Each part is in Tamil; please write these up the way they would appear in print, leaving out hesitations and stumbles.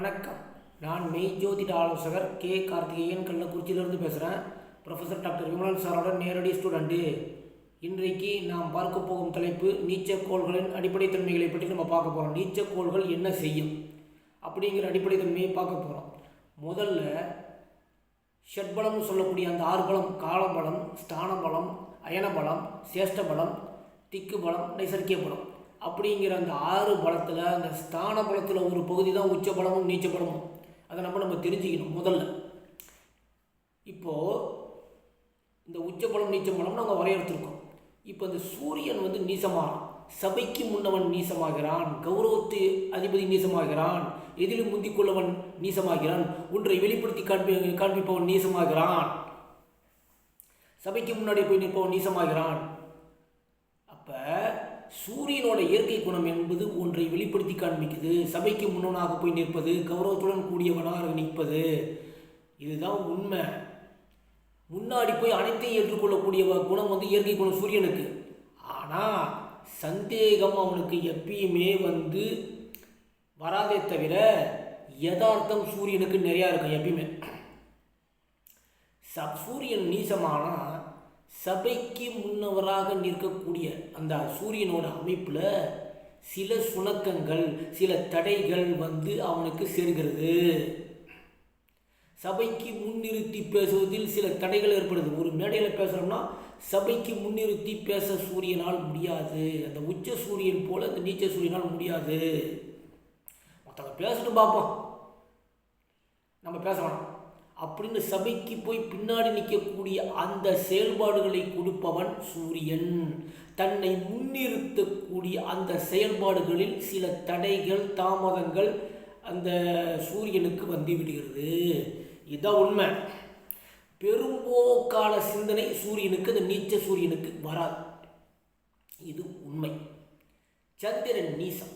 வணக்கம். நான் மெய்ஜோதிட ஆலோசகர் கே கார்த்திகேயன், கள்ளக்குறிச்சியிலிருந்து பேசுகிறேன். ப்ரொஃபஸர் டாக்டர் விமலன் சாரோட நேரடி ஸ்டூடெண்ட்டு. இன்றைக்கு நாம் பார்க்க போகும் தலைப்பு நீச்சக்கோள்களின் அடிப்படை தன்மைகளை பற்றி நம்ம பார்க்க போகிறோம். நீச்சக்கோள்கள் என்ன செய்யும் அப்படிங்கிற அடிப்படை தன்மையை பார்க்க போகிறோம். முதல்ல ஷட்பலம்னு சொல்லக்கூடிய அந்த 6 பலம், காலபலம், ஸ்தான பலம், அயன பலம், சேஷ்ட பலம், திக்கு பலம், நைசர்கிய பலம் அப்படிங்கிற அந்த 6 பலத்தில் அந்த ஸ்தான பலத்தில் ஒரு பகுதி தான் உச்ச பலமும் நீச்ச பலமும். அதை நம்ம தெரிஞ்சுக்கணும் முதல்ல. இப்போது இந்த உச்ச பலம் நீச்ச பலம் நாங்கள் வரையறுத்திருக்கோம். இப்போ இந்த சூரியன் நீசமாகிறான், சபைக்கு முன்னவன் நீசமாகிறான், கௌரவத்து அதிபதி நீசமாகிறான், எதிலும் முந்திக்கொள்ளவன் நீசமாகிறான், ஒன்றை வெளிப்படுத்தி காண்பிப்பவன் நீசமாகிறான், சபைக்கு முன்னாடி போய் நிற்பவன் நீசமாகிறான். அப்போ சூரியனோட இயற்கை குணம் என்பது ஒன்றை வெளிப்படுத்தி காண்பிக்குது. சபைக்கு முன்னவனாக போய் நிற்பது, கௌரவத்துடன் கூடியவனாக நிற்பது, இதுதான் உண்மை. முன்னாடி போய் அனைத்தையும் ஏற்றுக்கொள்ளக்கூடிய குணம் இயற்கை குணம் சூரியனுக்கு. ஆனால் சந்தேகம் அவனுக்கு எப்பயுமே வராதே தவிர யதார்த்தம் சூரியனுக்கு நிறையா இருக்கும் எப்பயுமே. சூரியன் நீசமானால் சபைக்கு முன்னவராக நிற்கக்கூடிய அந்த சூரியனோட அமைப்பில் சில சுணக்கங்கள், சில தடைகள் அவனுக்கு சேர்கிறது. சபைக்கு முன்னிறுத்தி பேசுவதில் சில தடைகள் ஏற்படுது. ஒரு மேடையில் பேசுகிறோம்னா சபைக்கு முன்னிறுத்தி பேச சூரியனால் முடியாது. அந்த உச்ச சூரியன் போல் அந்த நீச்ச சூரியனால் முடியாது. மற்றவங்க பேசிட்டு பார்ப்போம், நம்ம பேச வேணாம் அப்படின்னு சபைக்கு போய் பின்னாடி நிற்கக்கூடிய அந்த செயல்பாடுகளை கொடுப்பவன் சூரியன். தன்னை முன்னிறுத்தக்கூடிய அந்த செயல்பாடுகளில் சில தடைகள், தாமதங்கள் அந்த சூரியனுக்கு விடுகிறது. இதுதான் உண்மை. பெரும்போக்கான சிந்தனை சூரியனுக்கு, அந்த நீச்ச சூரியனுக்கு வராது. இது உண்மை. சந்திரன் நீசம்.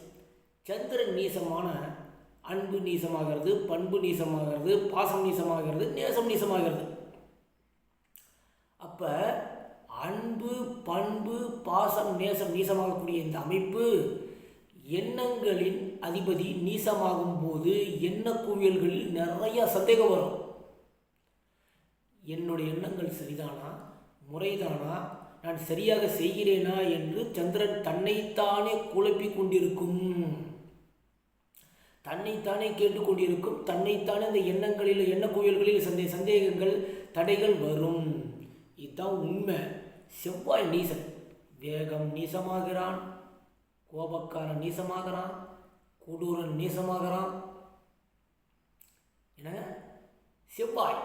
சந்திரன் நீசமான அன்பு நீசமாகிறது, பண்பு நீசமாகிறது, பாசம் நீசமாகிறது, நேசம் நீசமாகிறது. அப்போ அன்பு, பண்பு, பாசம், நேசம் நீசமாகக்கூடிய இந்த அமைப்பு எண்ணங்களின் அதிபதி நீசமாகும் போது எண்ண குவியல்களில் நிறைய சந்தேகம் வரும். என்னுடைய எண்ணங்கள் சரிதானா, முறைதானா, நான் சரியாக செய்கிறேனா என்று சந்திரன் தன்னைத்தானே குழப்பி கொண்டிருக்கும், தன்னைத்தானே கேட்டுக்கொண்டிருக்கும். தன்னைத்தானே அந்த எண்ணங்களில், எண்ண குவியல்களில் சந்தேகங்கள், தடைகள் வரும். இதுதான் உண்மை. செவ்வாய் நீசன். வேகம் நீசமாகிறான், கோபக்காரன் நீசமாகிறான், கொடூரன் நீசமாகிறான். என்ன செவ்வாய்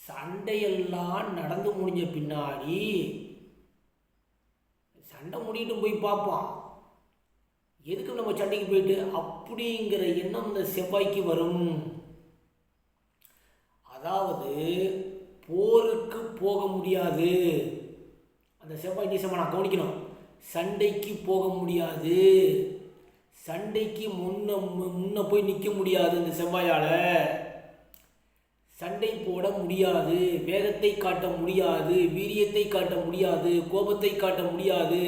சண்டையெல்லாம் நடந்து முடிஞ்ச பின்னாடி சண்டை முடிட்டு போய் பார்ப்பான், எதுக்கு நம்ம சண்டைக்கு போயிட்டு அப்படிங்கிற எண்ணம் இந்த செவ்வாய்க்கு வரும். அதாவது போருக்கு போக முடியாது. அந்த செவ்வாய் நீசமாக நான் கவனிக்கணும். சண்டைக்கு போக முடியாது, சண்டைக்கு முன்ன போய் நிற்க முடியாது. இந்த செவ்வாயால் சண்டை போட முடியாது, வேகத்தை காட்ட முடியாது, வீரியத்தை காட்ட முடியாது, கோபத்தை காட்ட முடியாது,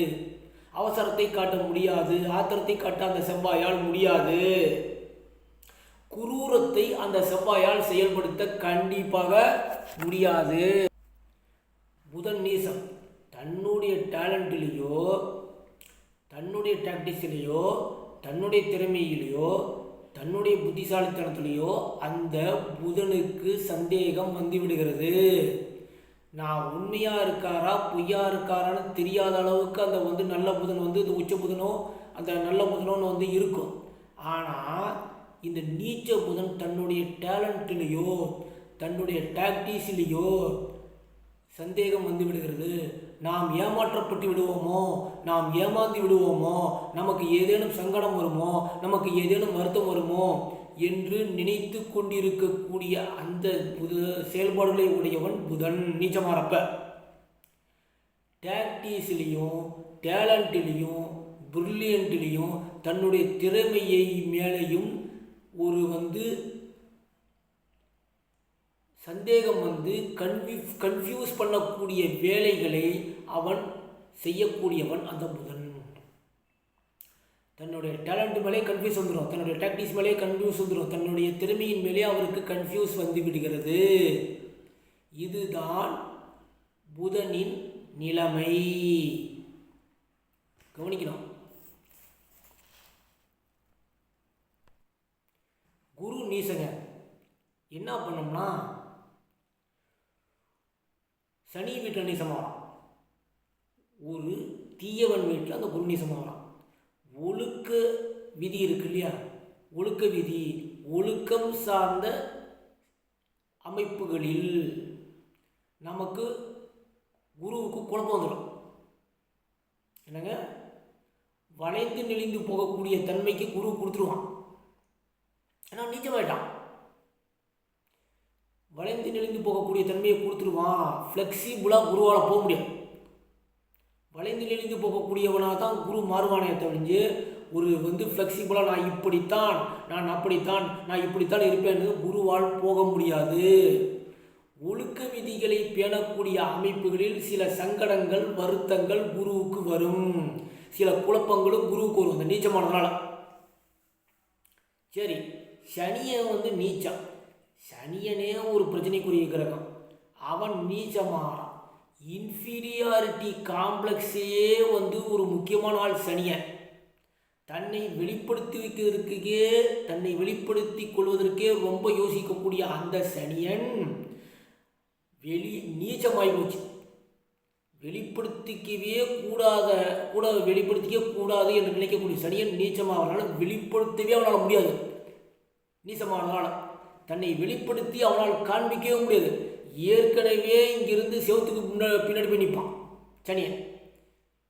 அவசரத்தை காட்ட முடியாது, ஆத்திரத்தை காட்ட அந்த செவ்வாயால் முடியாது. குரூரத்தை அந்த செவ்வாயால் செயல்படுத்த கண்டிப்பாக முடியாது. புதன் நீசம். தன்னுடைய டேலண்ட்லேயோ, தன்னுடைய டாக்டிக்ஸ்லேயோ, தன்னுடைய திறமையிலேயோ, தன்னுடைய புத்திசாலித்தனத்திலேயோ அந்த புதனுக்கு சந்தேகம் விடுகிறது. நான் உண்மையாக இருக்காரா பொய்யா இருக்காரான்னு தெரியாத அளவுக்கு அந்த நல்ல புதன் இந்த உச்ச புதனோ அந்த நல்ல புதனோன்னு இருக்கும். ஆனால் இந்த நீச்ச புதன் தன்னுடைய டேலண்ட்லேயோ, தன்னுடைய டாக்டிக்ஸ்லேயோ சந்தேகம் விடுகிறது. நாம் ஏமாற்றப்பட்டு விடுவோமோ, நாம் ஏமாந்து விடுவோமோ, நமக்கு ஏதேனும் சங்கடம் வருமோ, நமக்கு ஏதேனும் வருத்தம் வருமோ என்று நினைத்து கொண்டிருக்கக்கூடிய அந்த செயல்பாடுகளை உடையவன் புதன் நீச்சமாறப்ப. டாக்டிக்ஸ்லேயும், டேலண்ட்லேயும், பிரில்லியன்ட்லேயும், தன்னுடைய திறமையை மேலேயும் ஒரு சந்தேகம் கன்ஃபியூஸ் பண்ணக்கூடிய வேலைகளை அவன் செய்யக்கூடியவன் அந்த புதன். தன்னுடைய டேலண்ட் மேலே கன்ஃபியூஸ் வந்துடும், தன்னுடைய டாக்டிக்ஸ் மேலே கன்ஃபியூஸ் வந்துடும், தன்னுடைய திறமையின் மேலே அவருக்கு கன்ஃபியூஸ் வந்து விடுகிறது. இதுதான் புதனின் நிலைமை. கவனிக்கணும். குரு நீசங்க என்ன பண்ணோம்னா சனி வீட்டில் நீசமாகலாம், ஒரு தீயவன் வீட்டில் அந்த குரு நீசமாகலாம். ஒழுக்க விதி இருக்கு இல்லையா, ஒழுக்க விதி, ஒழுக்கம் சார்ந்த அமைப்புகளில் நமக்கு குருவுக்கு குழப்பம் வந்துடும். என்னங்க, வளைந்து நெளிந்து போகக்கூடிய தன்மைக்கு குரு கொடுத்துருவான். ஏன்னா நீச்சமாயிட்டான், வளைந்து நெளிந்து போகக்கூடிய தன்மையை கொடுத்துருவான். ஃப்ளெக்சிபிளாக குருவால் போக முடியும். வளைந்து நெளிந்து போகக்கூடியவனாக தான் குரு மாறுவானே தவிஞ்சு ஒரு ஃப்ளெக்சிபிளாக நான் இப்படித்தான், நான் அப்படித்தான், நான் இப்படித்தான் இருப்பேன்னு குருவால் போக முடியாது. ஒழுக்க விதிகளை பேணக்கூடிய அமைப்புகளில் சில சங்கடங்கள், வருத்தங்கள் குருவுக்கு வரும், சில குழப்பங்களும் குருவுக்கு வரும் அந்த நீச்சமானதுனால. சரி, சனியை நீச்சம், சனியனே ஒரு பிரச்சனைக்குரிய கிரகம், அவன் நீச்சமாகறான். இன்ஃபீரியாரிட்டி காம்ப்ளெக்ஸையே ஒரு முக்கியமான ஆள் சனியன். தன்னை வெளிப்படுத்தி கொள்வதற்கே ரொம்ப யோசிக்கக்கூடிய அந்த சனியன் நீச்சமாகி போச்சு. வெளிப்படுத்திக்கவே கூடாது என்று நினைக்கக்கூடிய சனியன் நீச்சமாகறனால வெளிப்படுத்தவே அவனால் முடியாது. நீச்சமானதுனால தன்னை வெளிப்படுத்தி அவனால் காண்பிக்கவே முடியாது. ஏற்கனவே இங்கிருந்து செவத்துக்கு பின்னாடி போய் நிற்பான் சனியன்.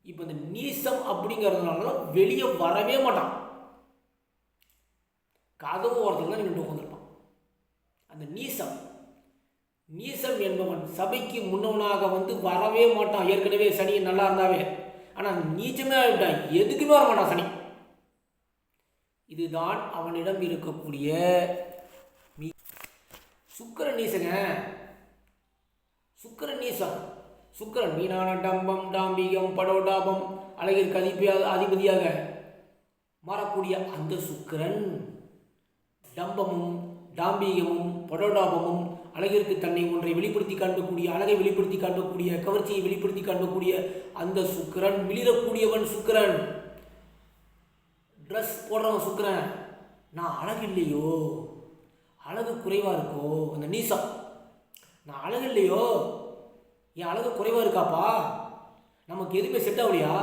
இப்போ இந்த நீசம் அப்படிங்கிறதுனால வெளியே வரவே மாட்டான், கதவு ஓரத்தில் தான் நின்று உட்காந்துருப்பான். அந்த நீசம் என்பவன் சபைக்கு முன்னவனாக வரவே மாட்டான். ஏற்கனவே சனியன் நல்லா இருந்தாவே, ஆனால் நீச்சமே ஆகிட்டான், எதுக்குமே வர மாட்டான் சனி. இதுதான் அவனிடம் இருக்கக்கூடிய சுக்கிரன் நீசங்க. சுக்கிரன் நீசம். சுக்கிரன் மீனான டம்பம், டாம்பிகம், படோடாபம், அழகிற்கு அதிபதியாக மாறக்கூடிய அந்த சுக்கிரன் டம்பமும் டாம்பிகமும் படோடாபமும் அழகிற்கு தன்னை ஒன்றை வெளிப்படுத்தி காண்பக்கூடிய, அழகை வெளிப்படுத்தி காண்பக்கூடிய, கவர்ச்சியை வெளிப்படுத்தி காண்பக்கூடிய அந்த சுக்கிரன், மிளிரக்கூடியவன் சுக்கிரன், ட்ரெஸ் போடுறவன் சுக்கிரன். நான் அழகு இல்லையோ, அழகு குறைவாக இருக்கோ, அந்த நீசம், நான் அழகு இல்லையோ, என் அழகு குறைவாக இருக்காப்பா, நமக்கு எதுவுமே செட் ஆகலையா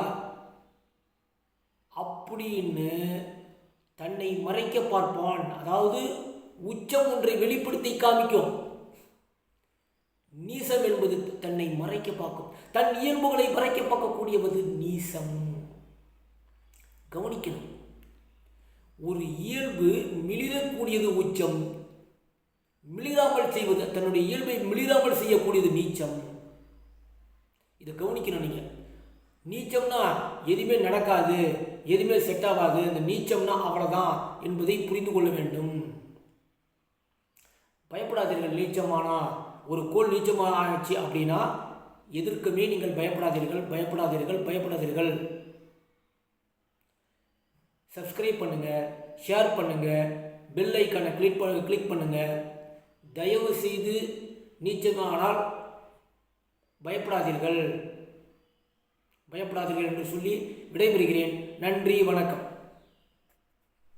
அப்படின்னு தன்னை மறைக்க பார்ப்பான். அதாவது உச்சம் ஒன்றை வெளிப்படுத்தி காமிக்கும். நீசம் என்பது தன்னை மறைக்க பார்க்கும், தன் இயல்புகளை மறைக்க பார்க்கக்கூடியவது நீசம். கவனிக்கணும். ஒரு இயல்பு மிளிரக்கூடியது உச்சம், மிளிராமல் செய்வது, தன்னுடைய இயல்பை மிளிராமல் செய்யக்கூடியது நீச்சம். இதை கவனிக்கணும். நீங்கள் நீச்சம்னா எதுவுமே நடக்காது, எதுவுமே செட் ஆகாது, இந்த நீச்சம்னா அவ்வளோதான் என்பதை புரிந்து கொள்ள வேண்டும். பயப்படாதீர்கள். நீச்சமானா ஒரு கோள் நீச்சமாக ஆச்சு அப்படின்னா எதற்குமே நீங்கள் பயப்படாதீர்கள். சப்ஸ்கிரைப் பண்ணுங்கள், ஷேர் பண்ணுங்கள், பெல் ஐக்கானை கிளிக் பண்ணுங்கள். தயவு செய்து நீச்சமானால் பயப்படாதீர்கள் என்று சொல்லி விடைபெறுகிறேன். நன்றி, வணக்கம்.